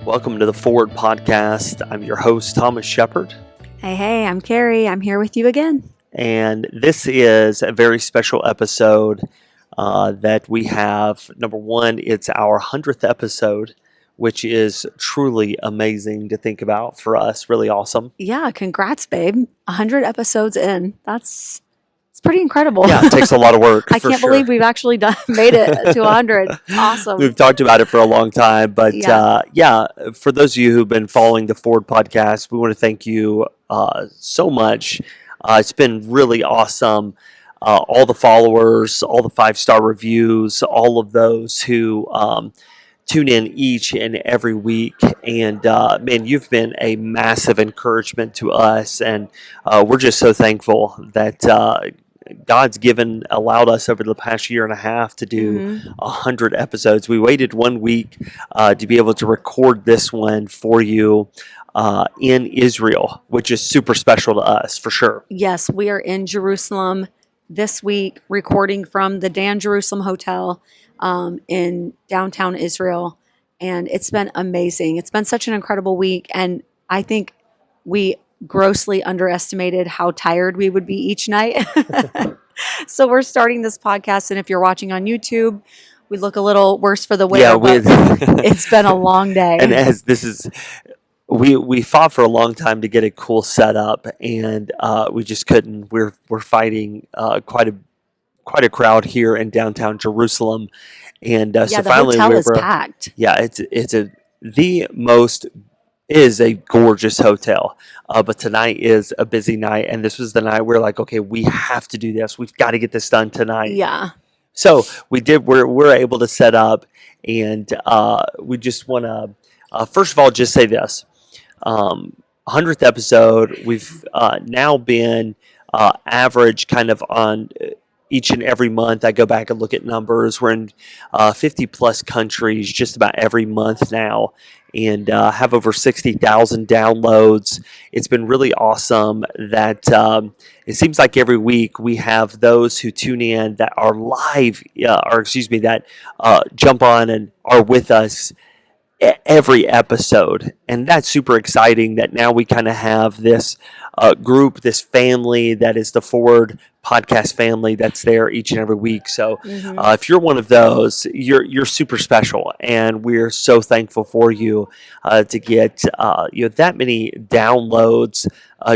Welcome to the Forward Podcast. I'm your host, Thomas Shepard. Hey, I'm Kari. I'm here with you again. And this is a very special episode that we have. Number one, it's our 100th episode, which is truly amazing to think about for us. Really awesome. Yeah, congrats, babe. 100 episodes in. It's pretty incredible. Yeah, it takes a lot of work. I can't believe we've actually made it to 100. It's awesome. We've talked about it for a long time, but for those of you who've been following the Forward Podcast, we want to thank you so much. It's been really awesome. All the followers, all the 5-star reviews, all of those who tune in each and every week. And man, you've been a massive encouragement to us. And we're just so thankful that God's allowed us over the past year and a half to do 100 episodes. We waited 1 week to be able to record this one for you in Israel, which is super special to us for sure. Yes, we are in Jerusalem this week, recording from the Dan Jerusalem Hotel in downtown Israel. And it's been amazing. It's been such an incredible week. And I think we grossly underestimated how tired we would be each night. So we're starting this podcast, and if you're watching on YouTube, we look a little worse for the wear, but it's been a long day. And as this is, we fought for a long time to get a cool setup, and we just couldn't. We're fighting quite a crowd here in downtown Jerusalem, and so the finally hotel is packed. Yeah, it is a gorgeous hotel, but tonight is a busy night, and this was the night we're like, okay, we have to do this. We've got to get this done tonight. Yeah. So we did. We're able to set up, and we just want to first of all just say this: 100th episode. We've now been average kind of on each and every month. I go back and look at numbers. We're in 50 plus countries just about every month now, and have over 60,000 downloads. It's been really awesome that it seems like every week we have those who tune in that are live, that jump on and are with us every episode. And that's super exciting that now we kind of have this group, this family that is the Forward Podcast family that's there each and every week. So if you're one of those, you're super special, and we're so thankful for you to get that many downloads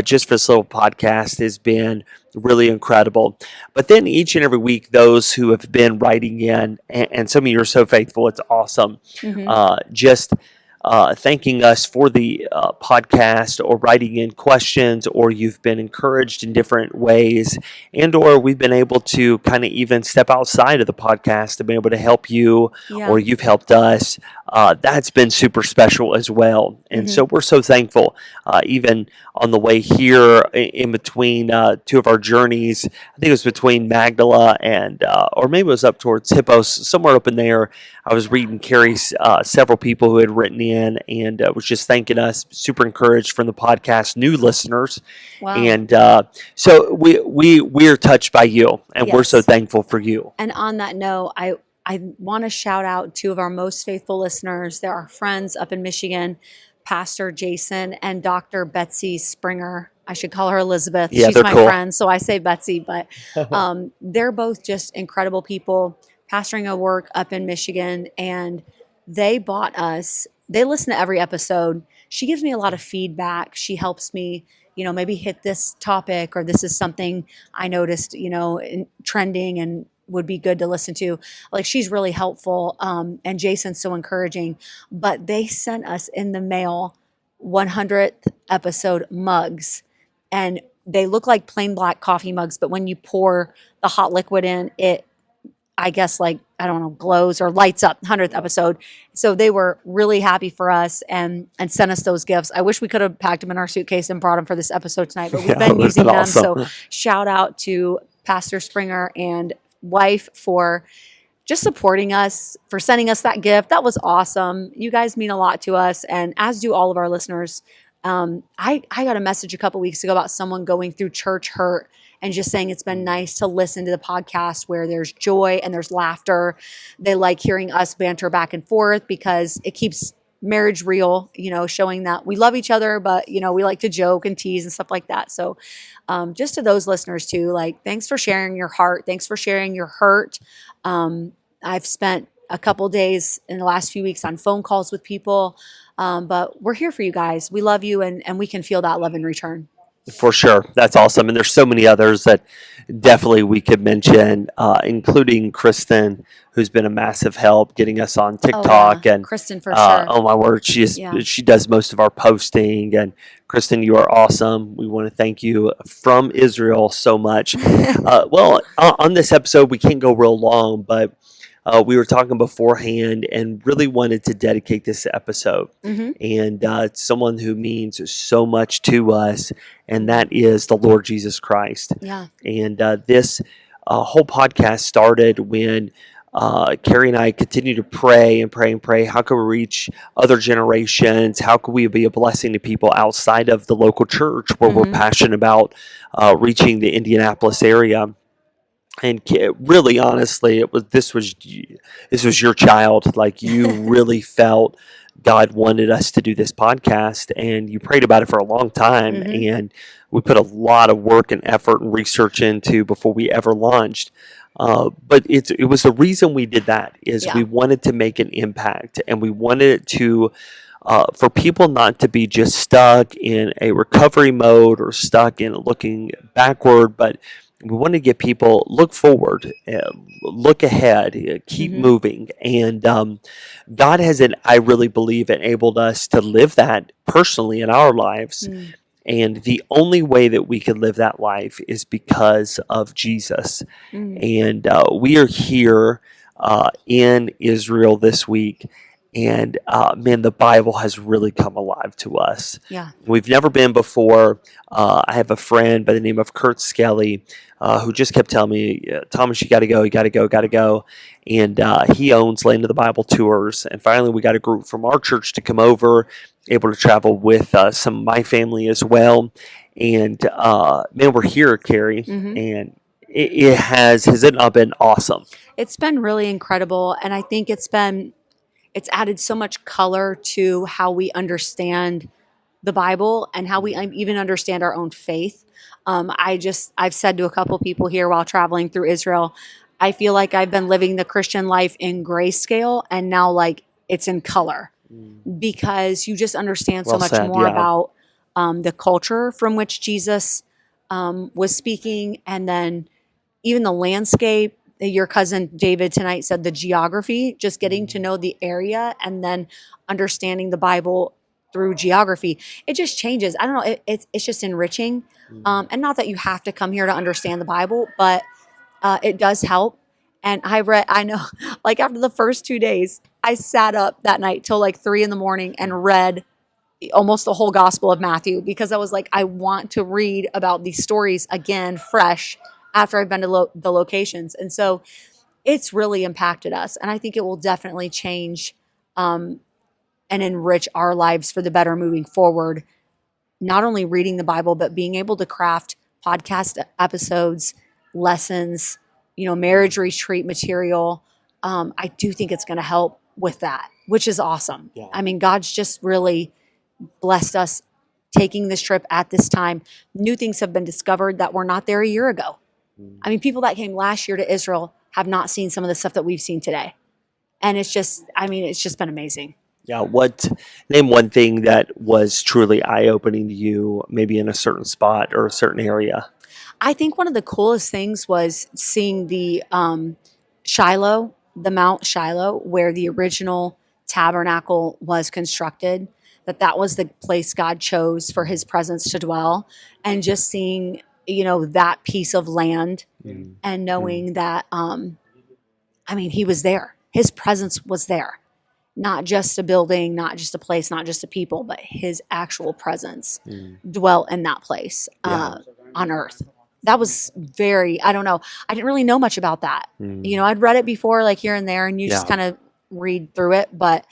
just for this little podcast has been really incredible. But then each and every week, those who have been writing in, and some of you are so faithful, it's awesome. Just thanking us for the podcast, or writing in questions, or you've been encouraged in different ways, and or we've been able to kind of even step outside of the podcast to be able to help you, or you've helped us. That's been super special as well. And so we're so thankful. Even on the way here, in between two of our journeys, I think it was between Magdala and, or maybe it was up towards Hippos, somewhere up in there. I was reading Kari's several people who had written in and was just thanking us, super encouraged from the podcast, new listeners. Wow. And so we're touched by you, and we're so thankful for you. And on that note, I want to shout out two of our most faithful listeners. They're our friends up in Michigan, Pastor Jason and Dr. Betsy Springer. I should call her Elizabeth. Yeah, she's my cool. friend, so I say Betsy, but they're both just incredible people pastoring a work up in Michigan, and they listen to every episode. She gives me a lot of feedback. She helps me, maybe hit this topic, or this is something I noticed, in trending and would be good to listen to. Like, she's really helpful. And Jason's so encouraging, but they sent us in the mail 100th episode mugs, and they look like plain black coffee mugs, but when you pour the hot liquid in, it, I guess, glows or lights up. 100th episode. So they were really happy for us and sent us those gifts. I wish we could have packed them in our suitcase and brought them for this episode tonight, but we've been using them. Awesome. So shout out to Pastor Springer and wife for just supporting us, for sending us that gift. That was awesome. You guys mean a lot to us, and as do all of our listeners. I got a message a couple weeks ago about someone going through church hurt and just saying it's been nice to listen to the podcast where there's joy and there's laughter. They like hearing us banter back and forth because it keeps marriage real, showing that we love each other, but, we like to joke and tease and stuff like that. So just to those listeners too, like, thanks for sharing your heart. Thanks for sharing your hurt. I've spent a couple days in the last few weeks on phone calls with people. But we're here for you guys. We love you, and we can feel that love in return. For sure. That's awesome. And there's so many others that definitely we could mention, including Kristen, who's been a massive help getting us on TikTok. Yeah. And Kristen, for sure. oh my word, she does most of our posting. And Kristen, you are awesome. We want to thank you from Israel so much. On this episode, we can't go real long, but we were talking beforehand and really wanted to dedicate this episode. Mm-hmm. And someone who means so much to us, and that is the Lord Jesus Christ. Yeah. And this whole podcast started when Kari and I continued to pray and pray and pray. How can we reach other generations? How can we be a blessing to people outside of the local church where we're passionate about reaching the Indianapolis area? And really, honestly, this was your child. Like, you really felt God wanted us to do this podcast, and you prayed about it for a long time. And we put a lot of work and effort and research into before we ever launched. But it was the reason we did that is we wanted to make an impact, and we wanted it to for people not to be just stuck in a recovery mode or stuck in looking backward, but we want to get people look forward, look ahead, keep moving. And God has, I really believe, enabled us to live that personally in our lives. And the only way that we can live that life is because of Jesus. And we are here in Israel this week. And man, the Bible has really come alive to us. Yeah. We've never been before. I have a friend by the name of Kurt Skelly who just kept telling me, Thomas, you got to go. And he owns Land of the Bible Tours. And finally, we got a group from our church to come over, able to travel with some of my family as well. And man, we're here, Kari. And has it not been awesome? It's been really incredible. And I think it's added so much color to how we understand the Bible and how we even understand our own faith. I've said to a couple people here while traveling through Israel, I feel like I've been living the Christian life in grayscale, and now like it's in color because you just understand so much more about the culture from which Jesus was speaking, and then even the landscape. Your cousin David tonight said the geography, just getting to know the area and then understanding the Bible through geography. It just changes. I don't know. It's just enriching. And not that you have to come here to understand the Bible, but it does help. And I know, like after the first 2 days, I sat up that night till like 3 a.m. and read almost the whole Gospel of Matthew, because I was like, I want to read about these stories again, fresh, after I've been to the locations. And so it's really impacted us. And I think it will definitely change and enrich our lives for the better moving forward. Not only reading the Bible, but being able to craft podcast episodes, lessons, marriage retreat material. I do think it's going to help with that, which is awesome. Yeah. I mean, God's just really blessed us taking this trip at this time. New things have been discovered that were not there a year ago. I mean, people that came last year to Israel have not seen some of the stuff that we've seen today. And it's just been amazing. Yeah. Name one thing that was truly eye-opening to you, maybe in a certain spot or a certain area? I think one of the coolest things was seeing the Shiloh, the Mount Shiloh, where the original tabernacle was constructed, that was the place God chose for his presence to dwell. And just seeing that piece of land and knowing that, he was there. His presence was there. Not just a building, not just a place, not just a people, but his actual presence dwelt in that place on earth. That was I don't know. I didn't really know much about that. I'd read it before, like here and there, and you just kind of read through it. But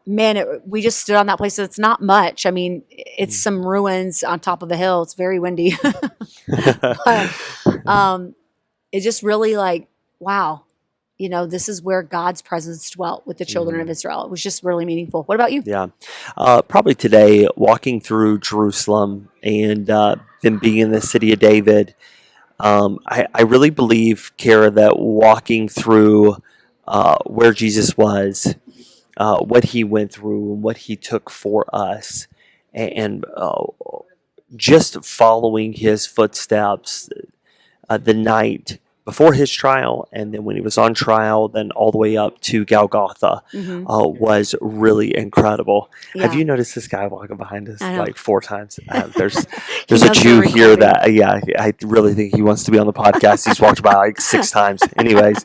man, we just stood on that place. It's not much. I mean, it's some ruins on top of a hill. It's very windy. But, it's just really like, wow, this is where God's presence dwelt with the children of Mm, Israel. It was just really meaningful. What about you? yeah. Probably today, walking through Jerusalem and then being in the city of David. I really believe, Kara, that walking through where Jesus was, what he went through, and what he took for us, and just following his footsteps the night before his trial, and then when he was on trial, then all the way up to Golgotha, Hmm. was really incredible. Have Yeah, you noticed this guy walking behind us I know. like 4 times? There's He there's a knows we're Jew here recording. that I really think he wants to be on the podcast. He's walked by like 6 times. Anyways,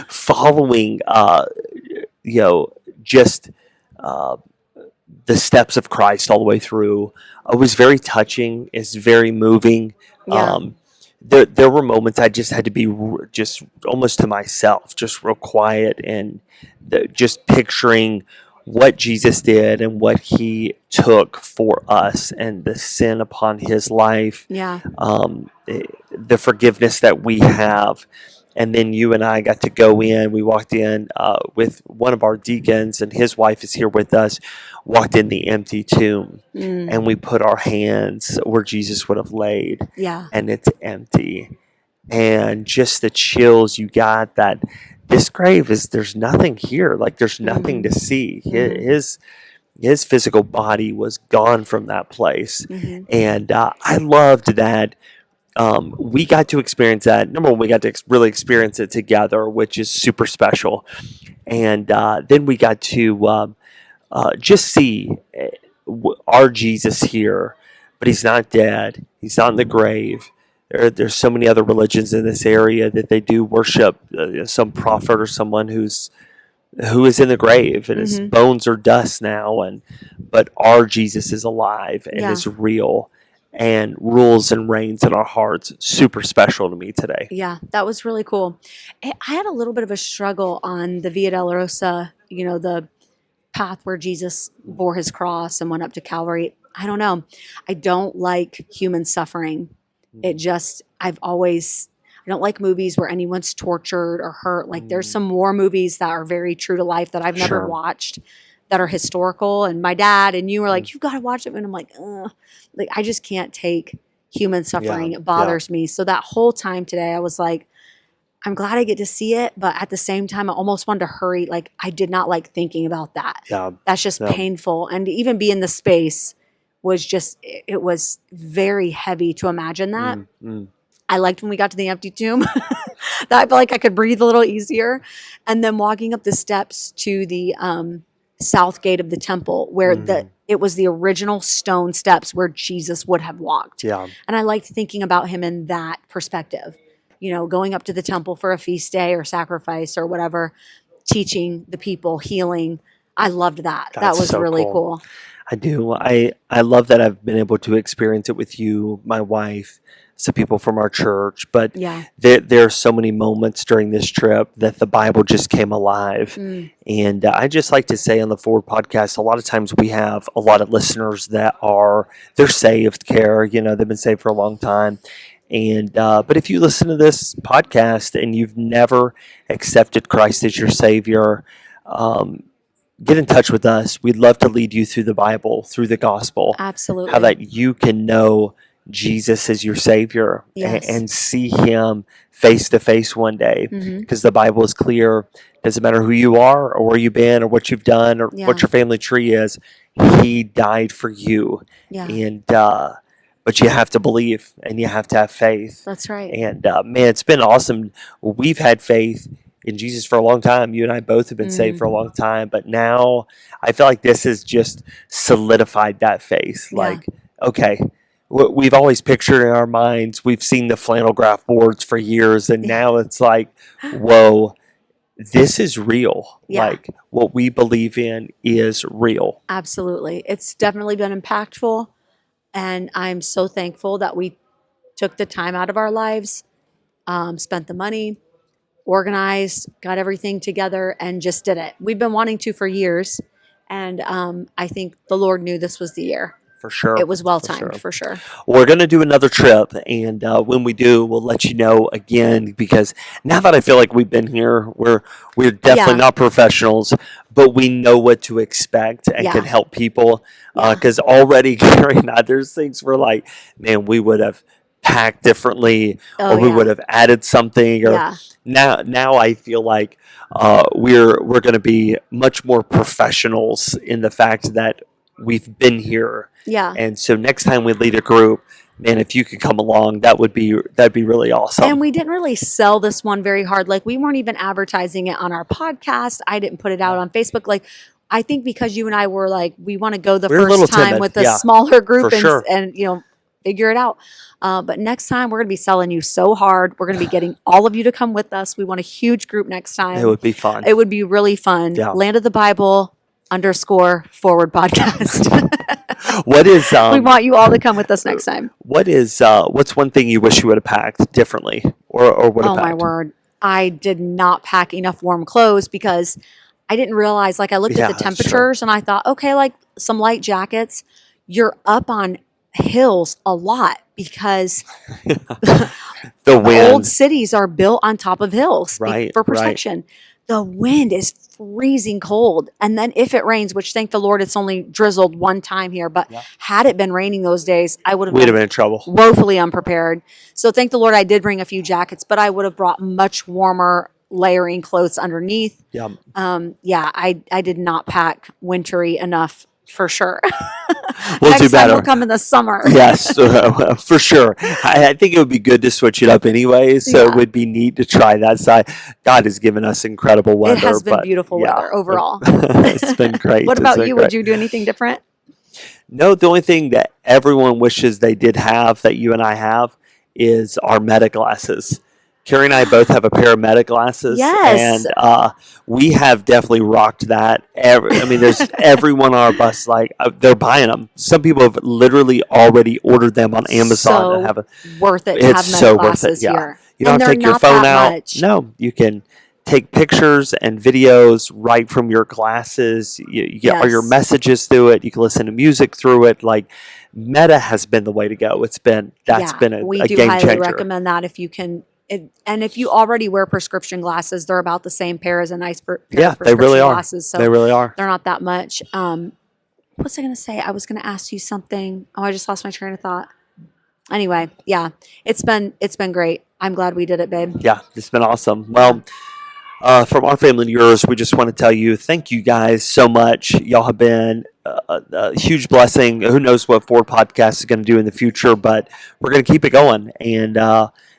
following you know just. Uh, the steps of Christ all the way through. It was very touching. It's very moving. Yeah. There were moments I just had to be just almost to myself, just real quiet and just picturing what Jesus did and what he took for us and the sin upon his life, Yeah. the forgiveness that we have. And then you and I got to go in. We walked in with one of our deacons, and his wife is here with us. Walked in the empty tomb, Mm, and we put our hands where Jesus would have laid, yeah. and it's empty. And just the chills you got that this grave is there's nothing here. Like there's nothing Hmm. to see. Hmm. His physical body was gone from that place, Hmm. and I loved that we got to experience that. Number one, we got to really experience it together, which is super special. And then we got to just see our Jesus here, but he's not dead. He's not in the grave. There's so many other religions in this area that they do worship some prophet or someone who is in the grave and his Hmm. bones are dust now, and but our Jesus is alive and Yeah. is real and rules and reigns in our hearts. Super special to me today. Yeah. That was really cool. I had a little bit of a struggle on the Via Dolorosa, the path where Jesus bore his cross and went up to Calvary. I don't know. I don't like human suffering. I don't like movies where anyone's tortured or hurt. Like there's some war movies that are very true to life that I've never Sure. watched that are historical. And my dad and you were Mm. like, you've got to watch it. And I'm like, ugh. Like I just can't take human Yeah. suffering. It Yeah. bothers me. So that whole time today, I was like, I'm glad I get to see it, but at the same time, I almost wanted to hurry. Like I did not like thinking about that. Yeah. That's just Yeah. painful. And to even be in the space was just, it was very heavy to imagine that. Mm. Mm. I liked when we got to the empty tomb. That I felt like I could breathe a little easier. And then walking up the steps to the south gate of the temple, where Mm. it was the original stone steps where Jesus would have walked. Yeah. And I liked thinking about him in that perspective. Going up to the temple for a feast day or sacrifice or whatever, teaching the people, healing. I loved that. That That's was so really cool. cool. I do. I love that I've been able to experience it with you, my wife, some people from our church. But Yeah. there are so many moments during this trip that the Bible just came alive. Mm, And I just like to say on the Forward podcast, a lot of times we have a lot of listeners that they're saved, care. They've been saved for a long time. And but if you listen to this podcast and you've never accepted Christ as your Savior, um, get in touch with us. We'd love to lead you through the Bible, through the gospel, how absolutely. that you can know Jesus as your Savior Yes. and see Him face to face one day. Hmm. Because the Bible is clear. Doesn't matter who you are or where you've been or what you've done or Yeah. what your family tree is. He died for you. Yeah. And but you have to believe and you have to have faith. That's right. And man, it's been awesome. We've had faith in Jesus for a long time. You and I both have been saved Mm. for a long time, but now I feel like this has just solidified that faith. Yeah. Like, okay, we've always pictured in our minds, we've seen the flannel graph boards for years, and Yeah. now it's like, whoa, this is real. Yeah. Like, what we believe in is real. Absolutely. It's definitely been impactful. And I'm so thankful that we took the time out of our lives, spent the money, organized, got everything together, and just did it. We've been wanting to for years. And I think the Lord knew this was the year. For sure. It was well For timed sure. for sure. We're going to do another trip, and when we do, we'll let you know again. Because now that I feel like we've been here, we're definitely Yeah. not professionals, but we know what to expect and Yeah. can help people. Yeah. Because already, Kari and I, there's things we're like, man, we would have packed differently, Oh or we yeah. would have added something. Or Yeah. now I feel like we're going to be much more professionals in the fact that we've been here. Yeah. And so next time we lead a group, man, if you could come along, that'd be really awesome. And we didn't really sell this one very hard. Like we weren't even advertising it on our podcast. I didn't put it out on Facebook. Like I think because you and I were like, we want to go the We're a little first time timid, with a yeah, smaller group for sure. and figure it out. But next time we're going to be selling you so hard. We're going to be getting all of you to come with us. We want a huge group next time. It would be fun. It would be really fun. Yeah. Land of the Bible _forward podcast. What is We want you all to come with us next time. what's one thing you wish you would have packed differently, or would have Oh packed? my word. I did not pack enough warm clothes because I didn't realize, like I looked Yeah, at the that's true. temperatures and I thought, okay, like some light jackets, you're up on hills a lot because The old wind, cities are built on top of hills Right, for right. protection. The wind is freezing cold. And then if it rains, which thank the Lord, it's only drizzled one time here, but Yeah. had it been raining those days, I would have we'd have been been in trouble. woefully unprepared. So thank the Lord I did bring a few jackets, but I would have brought much warmer layering clothes underneath. Yeah. Yeah, I did not pack wintry enough for sure. We'll Next do time better. we'll come in the summer. Yes, for sure. I think it would be good to switch it up anyway. So Yeah. it would be neat to try that side. God has given us incredible weather. It has been but beautiful yeah. weather overall. It's been great. What It's about been you? great. Would you do anything different? No, the only thing that everyone wishes they did have that you and I have is our meta glasses. Kari and I both have a pair of meta glasses. Yes. And we have definitely rocked that. There's everyone on our bus, like, they're buying them. Some people have literally already ordered them on Amazon. And have a, Worth it to it's have meta so worth glasses it. Yeah. here. You don't And have to they're take your not phone that out. much. No, you can take pictures and videos right from your glasses. You get all your Yes. messages through it. You can listen to music through it. Like, Meta has been the way to go. That's been We a do game highly changer. recommend that if you can. And if you already wear prescription glasses, they're about the same pair as a nice pair Yeah, of they prescription really are. glasses. So They really are. they're not that much. What was I going to say? I was going to ask you something. Oh, I just lost my train of thought. Anyway, yeah, it's been great. I'm glad we did it, babe. Yeah, it's been awesome. Well, from our family and yours, we just want to tell you thank you guys so much. Y'all have been a huge blessing. Who knows what Ford Podcast is going to do in the future, but we're going to keep it going. And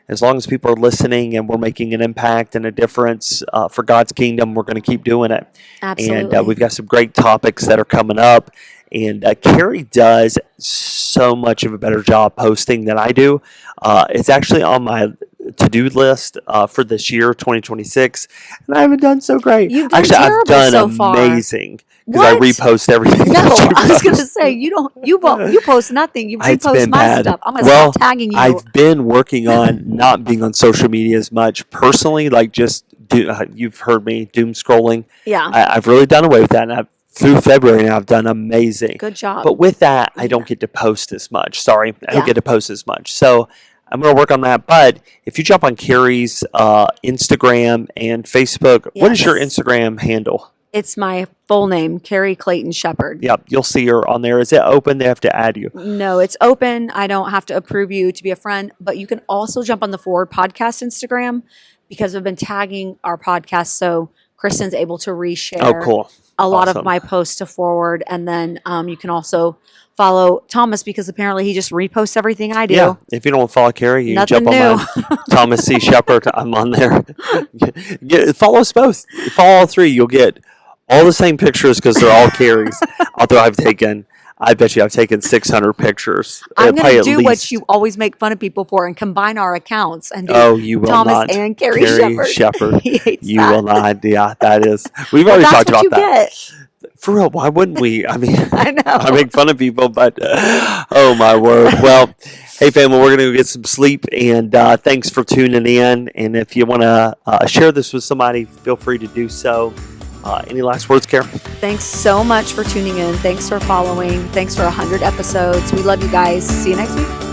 as long as people are listening and we're making an impact and a difference for God's kingdom, we're going to keep doing it. Absolutely. And we've got some great topics that are coming up. And Kari does so much of a better job posting than I do. It's actually on my to-do list for this year, 2026, and I haven't done so great. You've done Actually, I've terrible done so far. amazing because I What? repost everything. No, that you I was going to post. say you post nothing. You It's repost been my bad. stuff. I'm going to Well, stop tagging you. I've been working on not being on social media as much personally, like just you've heard me doom scrolling. Yeah, I've really done away with that, and through February now I've done amazing. good job. But with that, I don't get to post as much. Sorry, I don't Yeah. get to post as much. So I'm going to work on that. But if you jump on Kari's Instagram and Facebook, what is your Yes. Instagram handle? It's my full name, Kari Clayton Shepherd. Yep, you'll see her on there. Is it open? They have to add you. No, it's open. I don't have to approve you to be a friend, but you can also jump on the Forward Podcast Instagram because we've been tagging our podcast so Kristen's able to reshare Oh, cool. a lot of Awesome. my posts to Forward. And then you can also follow Thomas because apparently he just reposts everything I do. Yeah, if you don't follow Kari, you can Nothing jump on mine. Thomas C. Shepherd. I'm on there. Follow us both. Follow all three. You'll get all the same pictures because they're all Kari's. Although I bet you I've taken 600 pictures. I'm going Probably to at do what least. you always make fun of people for and combine our accounts and do Oh, you will Thomas not. and Kari Shepherd. He hates You that. will not. Yeah, that is. We've Well, already that's talked what about you that. get. For real, why wouldn't we? I mean, I know. I make fun of people, but oh my word. Well, hey family, we're going to go get some sleep, and thanks for tuning in. And if you want to share this with somebody, feel free to do so. Any last words, Karen? Thanks so much for tuning in. Thanks for following. Thanks for 100 episodes. We love you guys. See you next week.